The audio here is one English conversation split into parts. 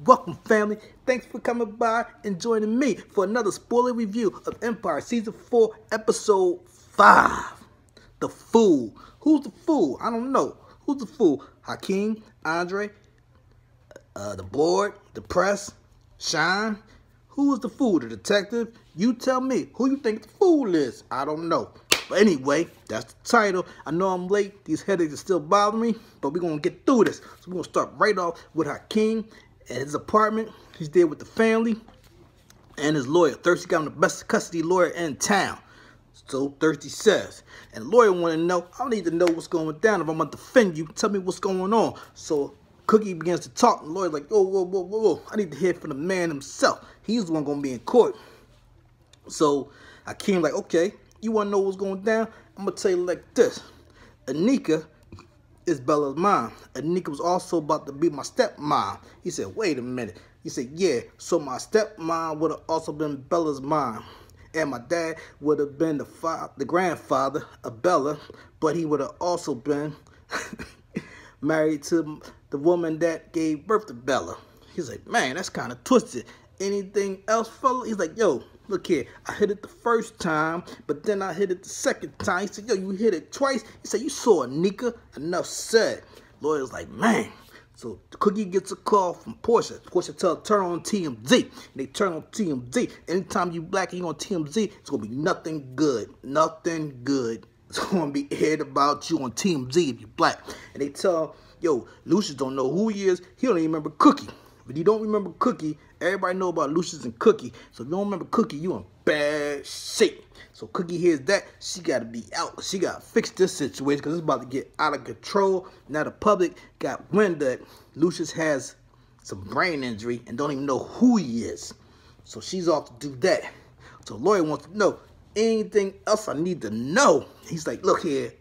welcome family. Thanks for coming by and joining me for another spoiler review of Empire Season 4, Episode 5. The Fool. Who's the fool? I don't know. Who's the fool? Hakeem, Andre, the board, the press, Shine. Who is the fool? The detective? You tell me. Who you think the fool is? I don't know. But anyway, that's the title. I know I'm late. These headaches are still bothering me, but we're going to get through this. So we're going to start right off with Hakeem at his apartment. He's there with the family and his lawyer. Thirsty got him the best custody lawyer in town. So Thirsty says. And the lawyer want to know, I need to know what's going down. If I'm going to defend you, tell me what's going on. So Cookie begins to talk. And the lawyer's like, whoa. I need to hear from the man himself. He's the one going to be in court. So Hakeem like, okay. You want to know what's going down? I'm going to tell you like this. Anika is Bella's mom. Anika was also about to be my stepmom. He said, wait a minute. He said, yeah, so my stepmom would have also been Bella's mom. And my dad would have been the grandfather of Bella, but he would have also been married to the woman that gave birth to Bella. He's like, man, that's kind of twisted. Anything else, fella? He's like, yo, look here, I hit it the first time, but then I hit it the second time. He said, yo, you hit it twice? He said, you saw Anika? Enough said. Lawyer's like, man. So Cookie gets a call from Porsha. Porsha tells her, turn on TMZ. And they turn on TMZ. Anytime you black and you on TMZ, it's going to be nothing good. Nothing good. It's going to be aired about you on TMZ if you black. And they tell, yo, Lucious don't know who he is. He don't even remember Cookie. If you don't remember Cookie, everybody know about Lucious and Cookie. So if you don't remember Cookie, you in bad shape. So Cookie hears that, she got to be out. She got to fix this situation because it's about to get out of control. Now the public got wind that Lucious has some brain injury and don't even know who he is. So she's off to do that. So the lawyer wants to know, anything else I need to know? He's like, look here,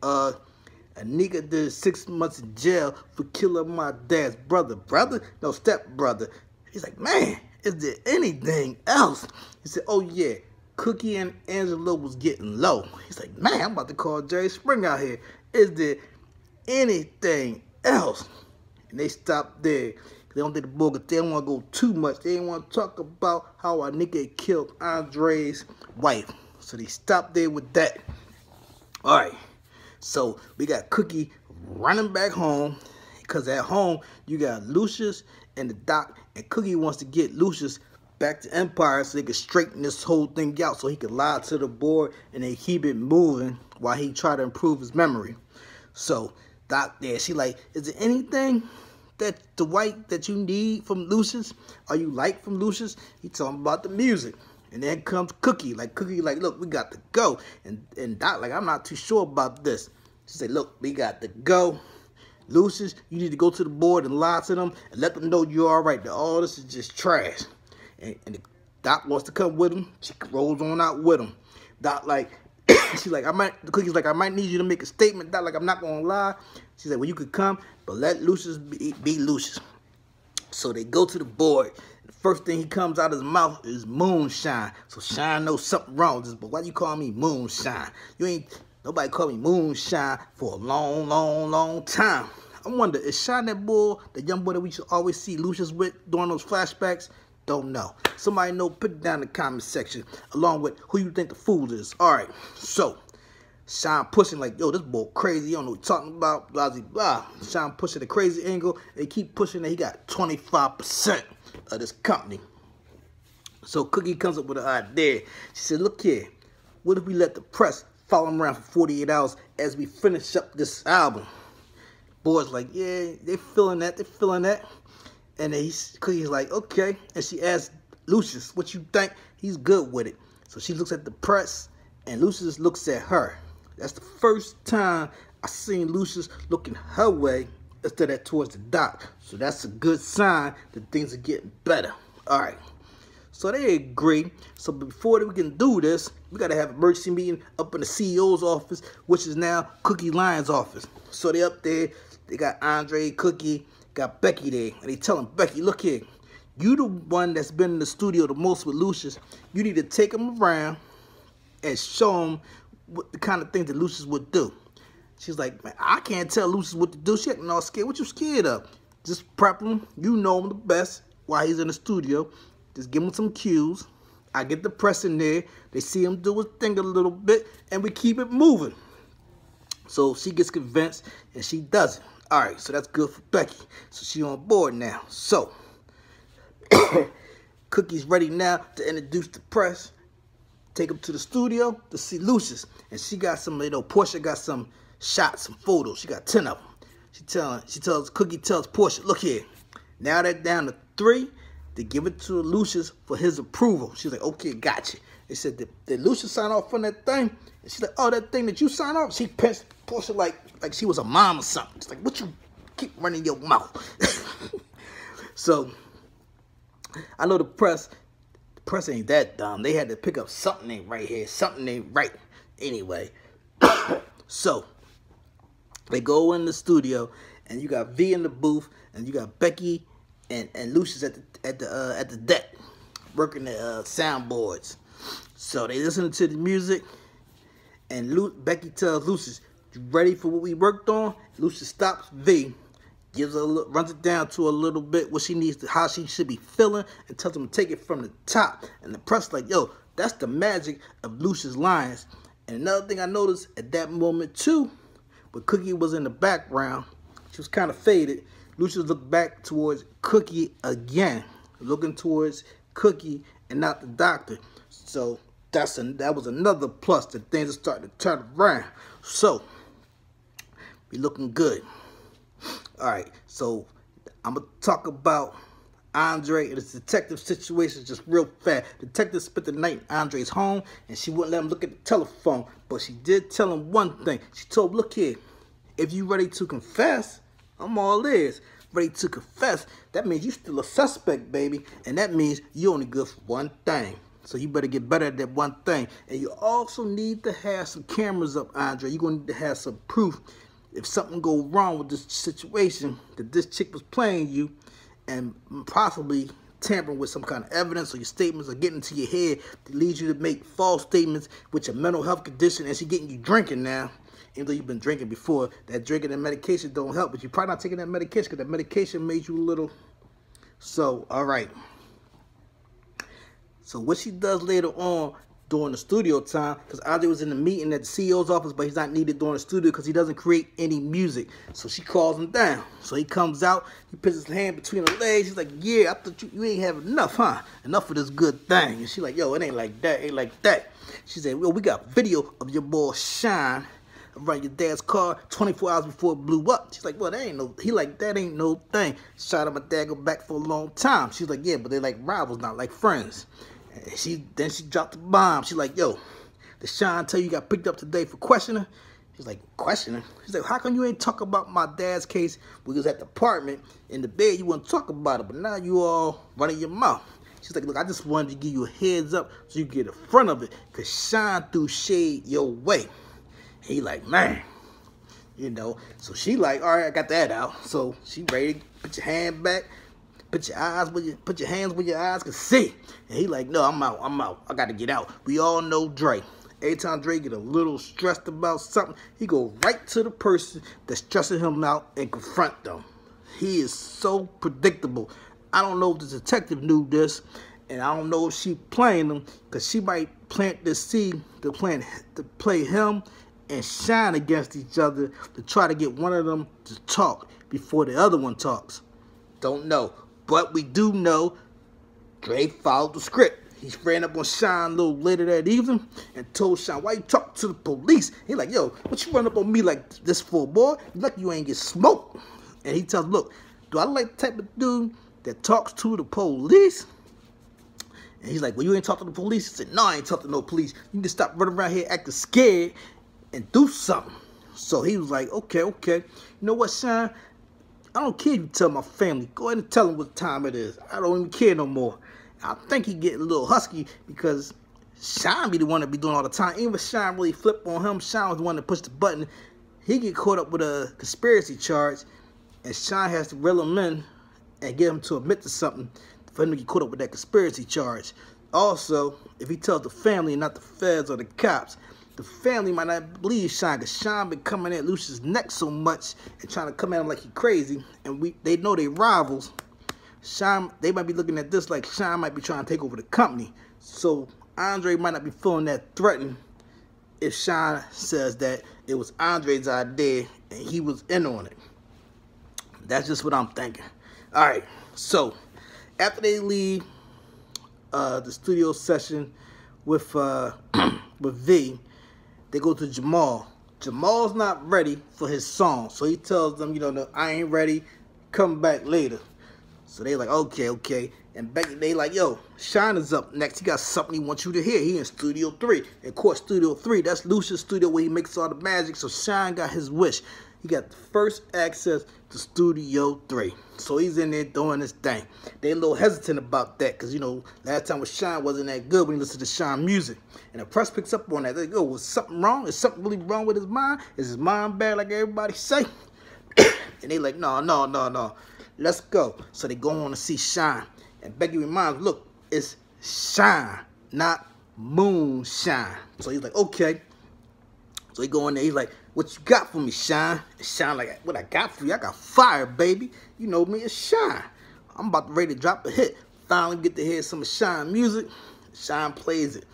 Anika did 6 months in jail for killing my dad's brother. Brother? No, stepbrother. He's like, man, is there anything else? He said, oh yeah, Cookie and Angela was getting low. He's like, man, I'm about to call Jerry Spring out here. Is there anything else? And they stopped there. They don't think the bull, they don't want to go too much. They didn't want to talk about how Anika killed Andre's wife. So they stopped there with that. All right. So we got Cookie running back home because at home you got Lucious and the doc, and Cookie wants to get Lucious back to Empire so they can straighten this whole thing out so he can lie to the board and they keep it moving while he try to improve his memory. So Doc there, she like, is there anything that the white that you need from Lucious? Are you like from Lucious? He talking about the music. And then comes Cookie, like, look, we got to go. And Doc, like, I'm not too sure about this. She said, look, we got to go. Lucious, you need to go to the board and lie to them and let them know you're all right. That all this is just trash. And the Doc wants to come with him. She rolls on out with him. Doc, like, she's like, Cookie's like, I might need you to make a statement. Doc, like, I'm not going to lie. She's like, well, you could come, but let Lucious be Lucious. So they go to the board. The first thing he comes out of his mouth is moonshine. So Shine knows something wrong with this, but why you call me moonshine? Nobody called me moonshine for a long time. I wonder, is Shine that boy, the young boy that we should always see Lucious with during those flashbacks? Don't know. Somebody know, put it down in the comment section, along with who you think the fool is. All right, so Shine pushing like, yo, this boy crazy. You don't know what he's talking about, blah, blah, blah. Shine pushing the crazy angle. They keep pushing that he got 25% of this company. So Cookie comes up with an idea. She said, look here, what if we let the press follow him around for 48 hours as we finish up this album? Boys like, yeah, they're feeling that. And then Cookie's like, okay. And she asks Lucious, what you think? He's good with it. So she looks at the press, and Lucious looks at her. That's the first time I seen Lucious looking her way instead of towards the Doc. So that's a good sign that things are getting better. All right. So they agree. So before we can do this, we got to have an emergency meeting up in the CEO's office, which is now Cookie Lyon's office. So they up there. They got Andre, Cookie, got Becky there. And they telling Becky, look here, you the one that's been in the studio the most with Lucious. You need to take him around and show him what the kind of things that Lucious would do. She's like, man, I can't tell Lucious what to do. She acting all scared. What you scared of? Just prep him. You know him the best. while he's in the studio. Just give him some cues. I get the press in there. They see him do his thing a little bit, and we keep it moving. So she gets convinced, and she does it. All right, so that's good for Becky. So she on board now. So Cookie's ready now to introduce the press. Take him to the studio to see Lucious. And she got some, Porsha got some shots, some photos. She got 10 of them. Cookie tells Porsha, look here. Now they're down to 3. They give it to Lucious for his approval. She's like, okay, gotcha. They said, did Lucious sign off on that thing? And she's like, oh, that thing that you signed off? She pinched Porsha like she was a mom or something. She's like, what you keep running your mouth? So, I know the press ain't that dumb. They had to pick up something ain't right here. Something ain't right. Anyway, so, they go in the studio, and you got V in the booth, and you got Becky and Lucious at the deck, working the soundboards. So they listen to the music, and Becky tells Lucious, "You ready for what we worked on?" Lucious stops V, runs it down to a little bit what she needs, how she should be feeling, and tells him to take it from the top. And the press like, yo, that's the magic of Lucious lines. And another thing I noticed at that moment too, when Cookie was in the background, she was kind of faded. Lucious looked back towards Cookie again, looking towards Cookie and not the doctor. So that was another plus that things are starting to turn around. So we looking good. All right, so I'm gonna talk about Andre and his detective situation just real fast. Detective spent the night in Andre's home, and she wouldn't let him look at the telephone, but she did tell him one thing. She told him, look here, if you ready to confess, I'm all ears. Ready to confess, that means you still a suspect, baby, and that means you only good for one thing. So you better get better at that one thing. And you also need to have some cameras up, Andre. You're going to need to have some proof if something go wrong with this situation, that this chick was playing you and possibly tampering with some kind of evidence, or your statements are getting to your head that leads you to make false statements with your mental health condition, and she getting you drinking now. Even though you've been drinking before, that drinking and medication don't help, but you're probably not taking that medication because that medication made you a little. So, all right. So what she does later on during the studio time, because Andre was in the meeting at the CEO's office, but he's not needed during the studio because he doesn't create any music. So she calls him down. So he comes out, he puts his hand between her legs. He's like, yeah, I thought you ain't have enough, huh? Enough of this good thing. And she's like, yo, it ain't like that, ain't like that. She said, well, we got video of your boy Shine around your dad's car 24 hours before it blew up. She's like, well, that ain't no, he like, that ain't no thing. Shot and my dad go back for a long time. She's like, yeah, but they're like rivals, not like friends. And then she dropped the bomb. She's like, yo, did Sean tell you got picked up today for questioning? She's like, questioning? She's like, how come you ain't talk about my dad's case when he was at the apartment in the bed? You wouldn't talk about it, but now you all running your mouth. She's like, look, I just wanted to give you a heads up so you get in front of it, because Sean threw shade your way. He like, man, you know. So she like, all right, I got that out. So she ready to put your hand back. Put your hands where your eyes can see. And he like, no, I'm out. I gotta get out. We all know Dre. Every time Dre get a little stressed about something, he go right to the person that's stressing him out and confront them. He is so predictable. I don't know if the detective knew this, and I don't know if she playing him, because she might plant this seed to play him and Shine against each other to try to get one of them to talk before the other one talks. Don't know. But we do know Dre followed the script. He ran up on Shine a little later that evening and told Shine, why you talk to the police? He like, yo, what you run up on me like this for, boy? You lucky you ain't get smoked. And he tells him, look, do I like the type of dude that talks to the police? And he's like, well, you ain't talk to the police? He said, no, I ain't talk to no police. You need to stop running around here acting scared and do something. So he was like, okay. You know what, Shine? I don't care if you tell my family. Go ahead and tell them what time it is. I don't even care no more. I think he getting a little husky because Shine be the one that be doing all the time. Even if Shine really flip on him, Shine was the one that pushed the button. He get caught up with a conspiracy charge, and Shine has to reel him in and get him to admit to something for him to get caught up with that conspiracy charge. Also, if he tells the family and not the feds or the cops, the family might not believe Shine, because Shine been coming at Lucious' neck so much and trying to come at him like he crazy, and they know they rivals. Sean, they might be looking at this like Sean might be trying to take over the company. So Andre might not be feeling that threatened if Sean says that it was Andre's idea and he was in on it. That's just what I'm thinking. All right, so after they leave the studio session with with V, they go to Jamal. Jamal's not ready for his song, so he tells them, you know, no, I ain't ready. Come back later. So they like, okay. And Becky, they like, yo, Sean is up next. He got something he wants you to hear. He in Studio 3. And of course, Studio 3, that's Lucious' studio where he makes all the magic. So Sean got his wish. He got the first access to Studio 3. So he's in there doing his thing. They a little hesitant about that because, you know, last time with Sean wasn't that good when he listened to Sean music. And the press picks up on that. They go, was something wrong? Is something really wrong with his mind? Is his mind bad like everybody say? And they like, no. Let's go. So they go on to see Sean. And Becky reminds, look, it's shine, not moonshine. So he's like, okay. So he go in there, he's like, what you got for me, Shine? And Shine like, what I got for you? I got fire, baby. You know me, it's Shine. I'm about to ready to drop a hit. Finally get to hear some of Shine music. Shine plays it.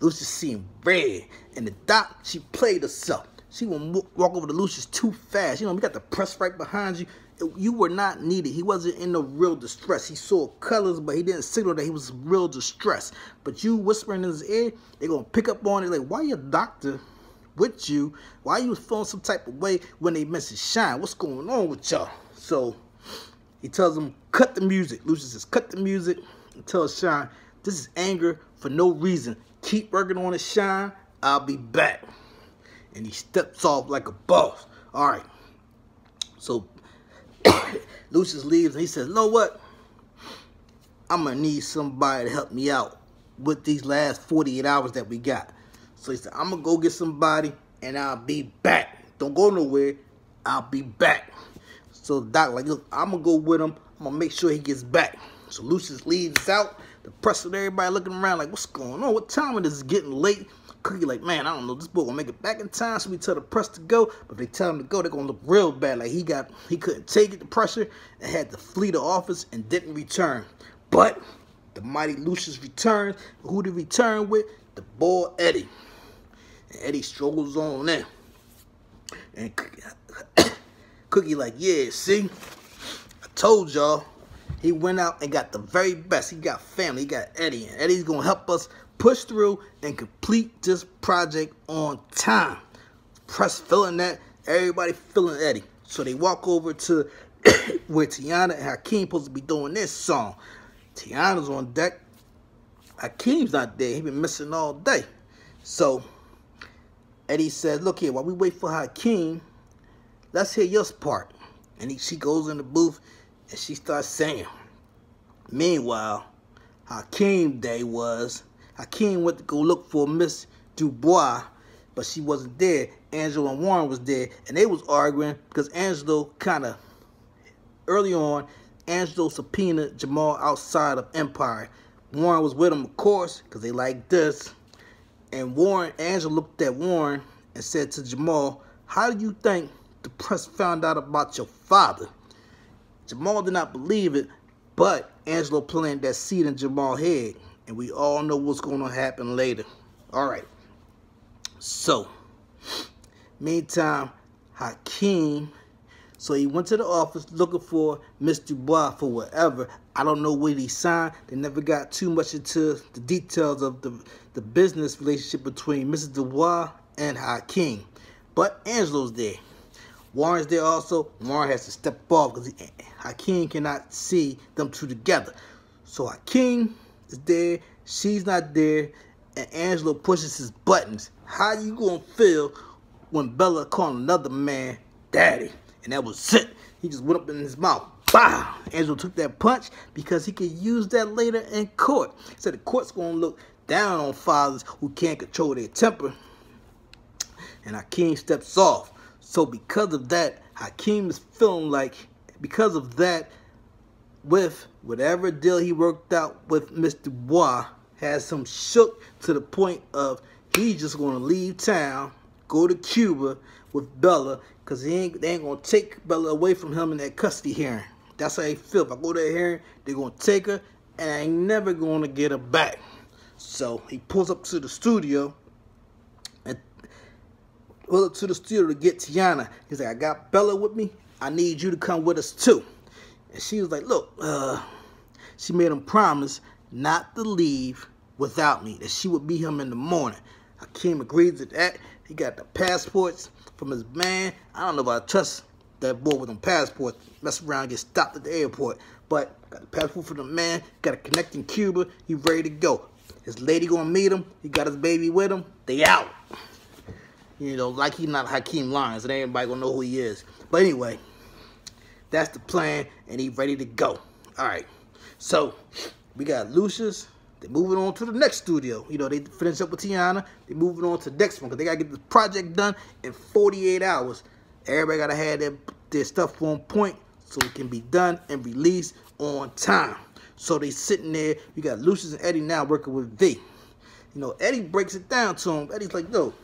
Lucious seeing red. And the doc, she played herself. She won't walk over to Lucious too fast. You know, we got the press right behind you. You were not needed. He wasn't in no real distress. He saw colors, but he didn't signal that he was real distress. But you whispering in his ear, they're going to pick up on it. Like, why your doctor with you? Why you feeling some type of way when they mention Shine? What's going on with y'all? So he tells them, cut the music. Lucious says, cut the music. And tells Shine, this is anger for no reason. Keep working on it, Shine. I'll be back. And he steps off like a boss. All right. So Lucious leaves and he says, you know what? I'm going to need somebody to help me out with these last 48 hours that we got. So he said, I'm going to go get somebody and I'll be back. Don't go nowhere. I'll be back. So the doc like, look, I'm going to go with him. I'm going to make sure he gets back. So Lucious leaves out. The press and everybody looking around like, what's going on? What time is it? It's getting late. Cookie like, man, I don't know, this boy gonna make it back in time, so we tell the press to go, but if they tell him to go, they're gonna look real bad, like he couldn't take it, the pressure, and had to flee the office and didn't return. But the mighty Lucious returned. Who did he return with? The boy Eddie. And Eddie struggles on in. And Cookie like, yeah, see, I told y'all. He went out and got the very best. He got family, he got Eddie, and Eddie's gonna help us push through and complete this project on time. Press feeling that, everybody feeling Eddie. So they walk over to where Tiana and Hakeem supposed to be doing this song. Tiana's on deck. Hakeem's not there. He been missing all day. So Eddie says, look here, while we wait for Hakeem, let's hear your part. And she goes in the booth and she starts singing. Meanwhile, Hakeem went to go look for Miss Dubois, but she wasn't there. Angelo and Warren was there, and they was arguing because Angelo early on, Angelo subpoenaed Jamal outside of Empire. Warren was with him, of course, because they like this. And Angelo looked at Warren and said to Jamal, how do you think the press found out about your father? Jamal did not believe it, but Angelo planted that seed in Jamal's head. And we all know what's going to happen later. All right. So, meantime, Hakeem, so he went to the office looking for Miss Dubois for whatever. I don't know what he signed. They never got too much into the details of the business relationship between Mrs. Dubois and Hakeem. But Angelo's there. Warren's there also. Warren has to step off because Hakeem cannot see them two together. So Hakeem is there, she's not there, and Angelo pushes his buttons. How you gonna feel when Bella called another man daddy? And that was it. He just went up in his mouth. Bah! Angelo took that punch because he could use that later in court. He said the court's gonna look down on fathers who can't control their temper. And Hakeem steps off. So because of that, Hakeem is feeling like, because of that, with whatever deal he worked out with Mr. Dubois, has him shook to the point of he's just going to leave town, go to Cuba with Bella, because they ain't going to take Bella away from him in that custody hearing. That's how they feel. If I go to a hearing, they're going to take her, and I ain't never going to get her back. So he pulls up to the studio, and pulls up to the studio to get Tiana. He's like, I got Bella with me. I need you to come with us too. And she was like, look, she made him promise not to leave without me, that she would meet him in the morning. Hakeem agreed to that. He got the passports from his man. I don't know if I trust that boy with them passports. Mess around and get stopped at the airport. But got the passport for the man. Got a connect in Cuba. He ready to go. His lady gonna meet him. He got his baby with him. They out. You know, like he not Hakeem Lyon, so everybody gonna know who he is. But anyway, that's the plan, and he ready to go. All right. So we got Lucious. They're moving on to the next studio. You know, they finish up with Tiana. They're moving on to the next one because they got to get this project done in 48 hours. Everybody got to have their stuff on point so it can be done and released on time. So they sitting there. We got Lucious and Eddie now working with V. You know, Eddie breaks it down to him. Eddie's like, yo,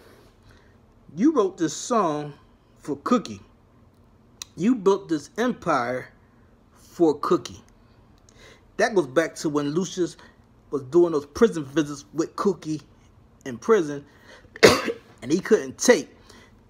you wrote this song for Cookie. You built this empire for Cookie. That goes back to when Lucious was doing those prison visits with Cookie in prison, and he couldn't take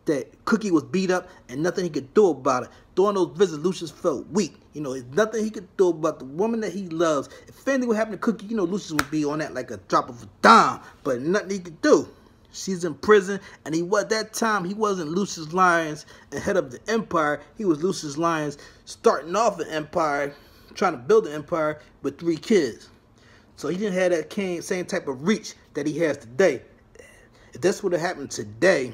that Cookie was beat up and nothing he could do about it. During those visits, Lucious felt weak. You know, there's nothing he could do about the woman that he loves. If anything would happen to Cookie, you know, Lucious would be on that like a drop of a dime, but nothing he could do. She's in prison, and that time he wasn't Lucious Lyons and head of the empire. He was Lucious Lyons starting off an empire, trying to build an empire with 3 kids. So he didn't have that same type of reach that he has today. If this would have happened today,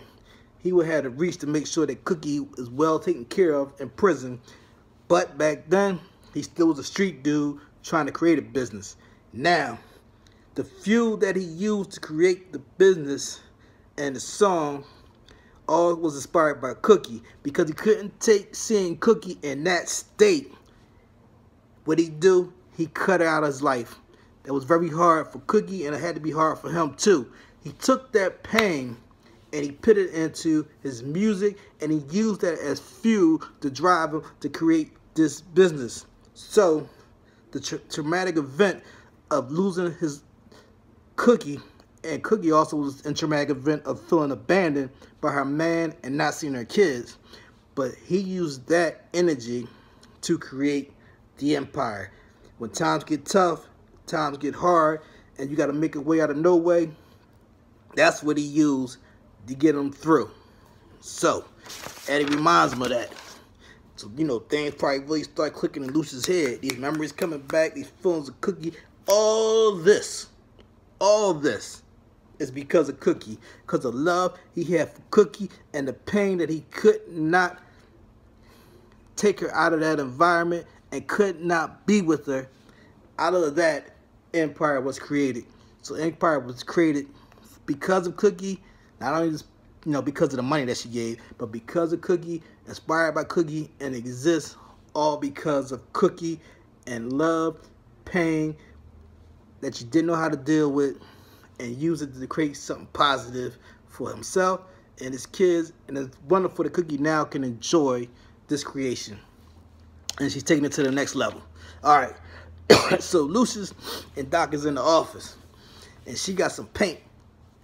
he would have the reach to make sure that Cookie is well taken care of in prison. But back then, he still was a street dude trying to create a business. Now, the fuel that he used to create the business and the song all was inspired by Cookie, because he couldn't take seeing Cookie in that state. What he do? He cut out his life. That was very hard for Cookie, and it had to be hard for him too. He took that pain and he put it into his music, and he used that as fuel to drive him to create this business. So the traumatic event of losing his Cookie, and Cookie also was a traumatic event of feeling abandoned by her man and not seeing her kids. But he used that energy to create the empire. When times get tough, times get hard, and you got to make a way out of no way, that's what he used to get him through. So Eddie reminds him of that. So, you know, things probably really start clicking in Lucious's head. These memories coming back, these feelings of Cookie, all this is because of Cookie, because of love he had for Cookie and the pain that he could not take her out of that environment and could not be with her. Out of that, empire was created. So empire was created because of Cookie, not only just, you know, because of the money that she gave, but because of Cookie, inspired by Cookie, and exists all because of Cookie and love, pain that you didn't know how to deal with, and use it to create something positive for himself and his kids. And it's wonderful that Cookie now can enjoy this creation, and she's taking it to the next level. All right. So Lucious and Doc is in the office, and she got some paint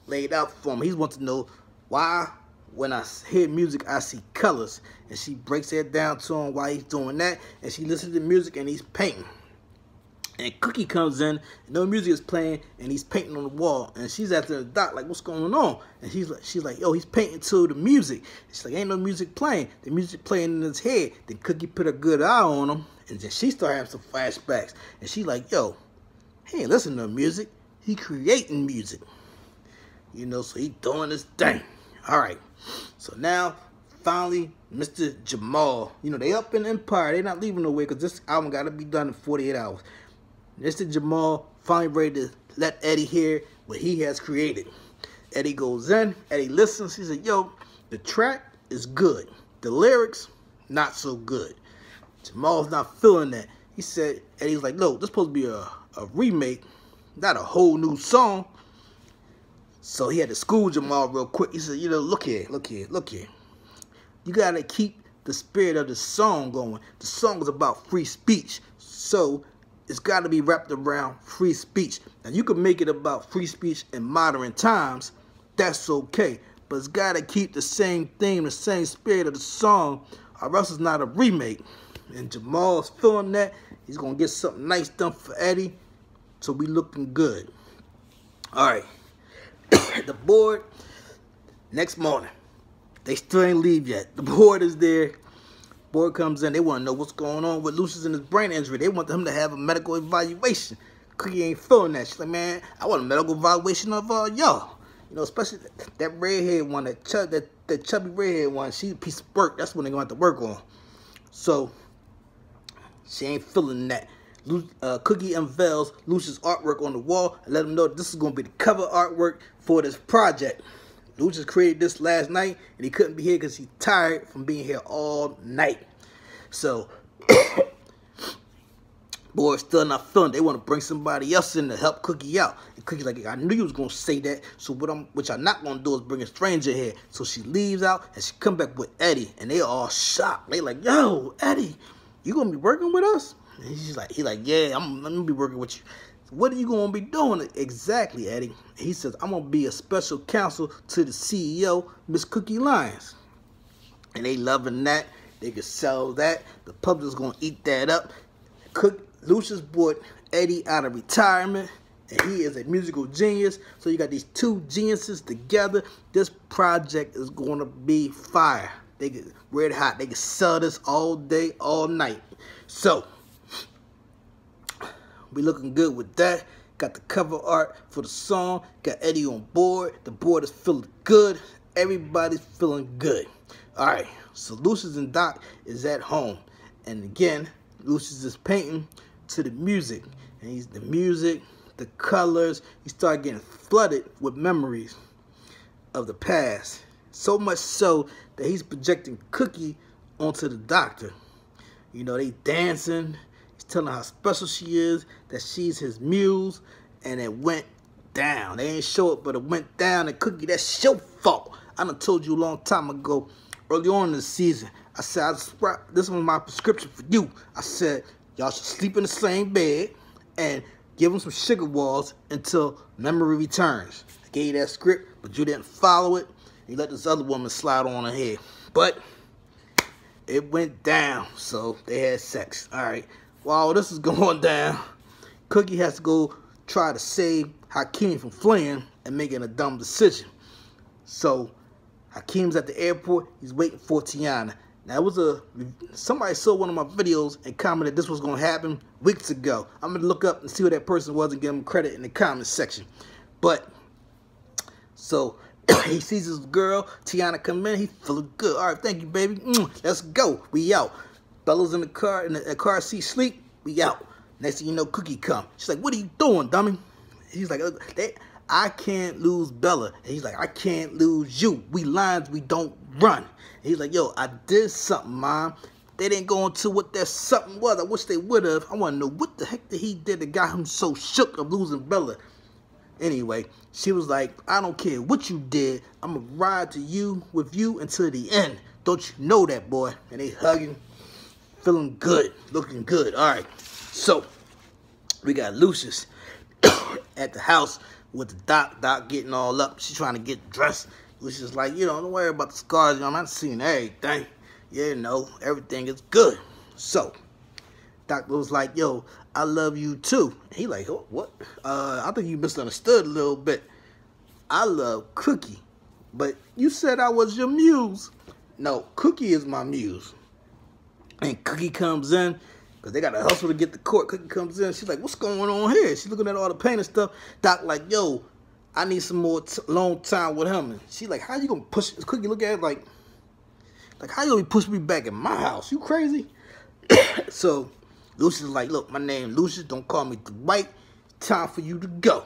laid out for him. He wants to know why when I hear music I see colors, and she breaks that down to him why he's doing that, and she listens to music and he's painting. And Cookie comes in, and no music is playing, and he's painting on the wall. And she's after the Doc, like, what's going on? And she's like, yo, he's painting to the music. And she's like, ain't no music playing. The music playing in his head. Then Cookie put a good eye on him, and then she started having some flashbacks. And she's like, yo, he ain't listening to music. He creating music. You know, so he doing this thing. All right. So now, finally, Mr. Jamal. You know, they up in Empire. They not leaving nowhere because this album got to be done in 48 hours. Mr. Jamal finally ready to let Eddie hear what he has created. Eddie goes in, Eddie listens, he said, yo, the track is good. The lyrics, not so good. Jamal's not feeling that. He said, Eddie's like, no, this is supposed to be a remake, not a whole new song. So he had to school Jamal real quick. He said, you know, look here. You got to keep the spirit of the song going. The song is about free speech. So it's got to be wrapped around free speech. Now, you can make it about free speech in modern times. That's okay. But it's got to keep the same theme, the same spirit of the song, or else it's not a remake. And Jamal's feeling that. He's going to get something nice done for Eddie. So we looking good. All right. The board, next morning. They still ain't leave yet. The board is there. Board comes in. They want to know what's going on with Lucious and his brain injury. They want him to have a medical evaluation. Cookie ain't feeling that. She's like, man, I want a medical evaluation of y'all. You know, especially that redhead one, that chubby redhead one. She's a piece of work. That's what they're going to have to work on. So she ain't feeling that. Cookie unveils Lucious' artwork on the wall and let him know that this is going to be the cover artwork for this project. Lucious created this last night, and he couldn't be here because he's tired from being here all night. So, boys still not feeling. They want to bring somebody else in to help Cookie out. And Cookie's like, I knew you was going to say that, so what I'm not going to do is bring a stranger here. So she leaves out, and she come back with Eddie, and they all shocked. They like, yo, Eddie, you going to be working with us? And he's like, yeah, I'm going to be working with you. What are you going to be doing exactly, Eddie? He says, I'm going to be a special counsel to the CEO, Miss Cookie Lyons. And they loving that. They can sell that. The public's going to eat that up. Lucious brought Eddie out of retirement, and he is a musical genius. So you got these two geniuses together. This project is going to be fire. They get red hot. They can sell this all day, all night. So we looking good with that. Got the cover art for the song. Got Eddie on board. The board is feeling good. Everybody's feeling good. All right. So Lucious and Doc is at home. And again, Lucious is painting to the music. And he's the music, the colors. He started getting flooded with memories of the past. So much so that he's projecting Cookie onto the doctor. You know, they dancing. Telling how special she is, that she's his muse, and it went down. They ain't show it, but it went down. And Cookie, that's your fault. I done told you a long time ago, early on in the season. I said, this was my prescription for you. I said, y'all should sleep in the same bed and give him some sugar walls until memory returns. I gave you that script, but you didn't follow it. You let this other woman slide on her head. But it went down, so they had sex. All right. While this is going down, Cookie has to go try to save Hakeem from fleeing and making a dumb decision. So Hakeem's at the airport. He's waiting for Tiana. Now, somebody saw one of my videos and commented this was going to happen weeks ago. I'm going to look up and see who that person was and give him credit in the comments section. But, so he sees his girl, Tiana, come in. He's feeling good. All right, thank you, baby. Let's go. We out. Fellas in the car seat sleep, we out. Next thing you know, Cookie come. She's like, what are you doing, dummy? He's like, I can't lose Bella. And he's like, I can't lose you. We lions, we don't run. And he's like, yo, I did something, Mom. They didn't go into what that something was. I wish they would have. I want to know what the heck that he did that got him so shook of losing Bella. Anyway, she was like, I don't care what you did. I'm going to ride with you until the end. Don't you know that, boy? And they hugging. Feeling good, looking good. All right, so we got Lucious at the house with the doc getting all up. She's trying to get dressed. Lucious like, don't worry about the scars. I'm not seeing everything. Everything is good. So Doc was like, yo, I love you too. And he like, oh, what? I think you misunderstood a little bit. I love Cookie, but you said I was your muse. No, Cookie is my muse. And Cookie comes in, because they got to hustle to get to court. Cookie comes in. She's like, what's going on here? She's looking at all the pain and stuff. Doc like, yo, I need some more long time with him. And she's like, how you going to push? Cookie look at it like how you going to push me back in my house? You crazy? So Lucious is like, look, my name Lucious. Don't call me Dwight. Time for you to go.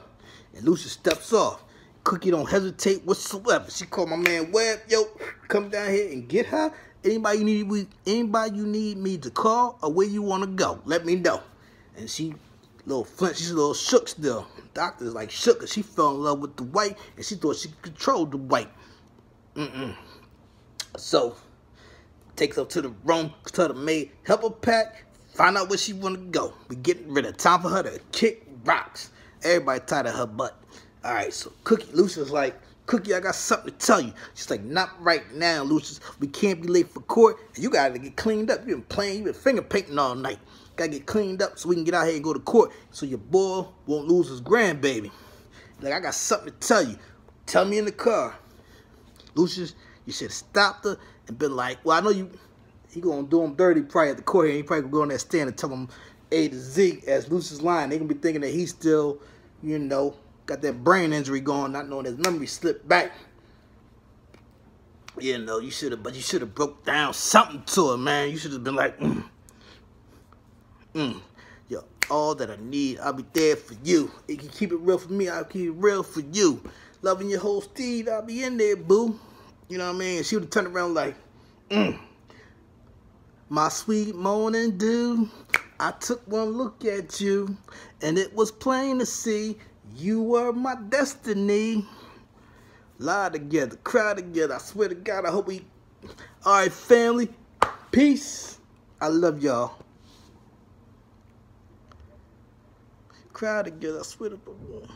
And Lucious steps off. Cookie don't hesitate whatsoever. She called my man Webb. Yo, come down here and get her. Anybody you need me to call or where you want to go, let me know. And she she's a little shook still. Doctor's like shook because she fell in love with the white and she thought she could control the white. So Takes her to the room, tell the maid, help her pack, find out where she want to go. We getting rid of time for her to kick rocks. Everybody tired of her butt. All right, so Lucious like, Cookie, I got something to tell you. She's like, not right now, Lucious. We can't be late for court, and you gotta get cleaned up. You been finger painting all night. Gotta get cleaned up so we can get out here and go to court, so your boy won't lose his grandbaby. Like, I got something to tell you. Tell me in the car. Lucious, you should have stopped her and been like, well, I know he gonna do him dirty probably at the court here. He probably gonna go on that stand and tell him A to Z as Lucious lying. They gonna be thinking that he's still, you know, got that brain injury going, not knowing his memory slipped back. You know, you should have broke down something to her, man. You should have been like, yo, all that I need, I'll be there for you. You can keep it real for me, I'll keep it real for you. Loving your whole steed, I'll be in there, boo. You know what I mean? She would have turned around like, my sweet morning dew, I took one look at you, and it was plain to see you were my destiny. Lie together, cry together. I swear to God, I hope we... All right, family. Peace. I love y'all. Cry together, I swear to God.